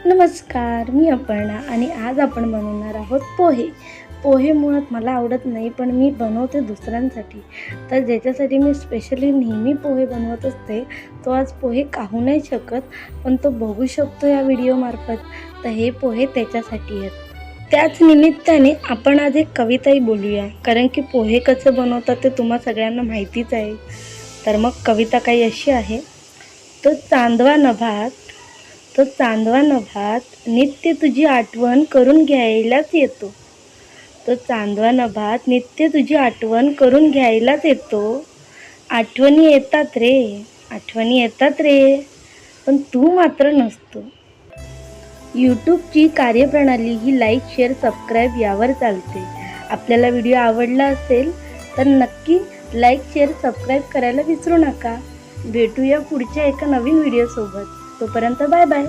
नमस्कार, मी अपर्णा आणि आज आपण बनवणार आहोत पोहे. पोहे मुळात मला आवडत नाही, पण मी बनवते दुसऱ्यांसाठी. तर ज्याच्यासाठी मी स्पेशली नेहमी पोहे बनवत असते, तो आज पोहे खाऊ नाही शकत, पण तो बघू शकतो या व्हिडिओमार्फत. तर हे पोहे त्याच्यासाठी आहेत. त्याच निमित्ताने आपण आज एक कविताही बोलूया, कारण की पोहे कसं बनवतात ते तुम्हा सगळ्यांना माहितीच आहे. तर मग कविता काही अशी आहे. तो चांदवा नभात नित्य तुझी आठवण करून घ्यायलाच येतो. तो चांदवा नभात नित्य तुझी आठवण करून घ्यायलाच येतो. आठवणी येतात रे, पण तू मात्र नसतो. यूट्यूबची कार्यप्रणाली ही लाईक, शेअर, सबस्क्राईब यावर चालते. आपल्याला व्हिडिओ आवडला असेल तर नक्की लाईक, शेअर, सबस्क्राईब करायला विसरू नका. भेटूया पुढच्या एका नवीन व्हिडिओसोबत. तोपर्यंत बाय बाय.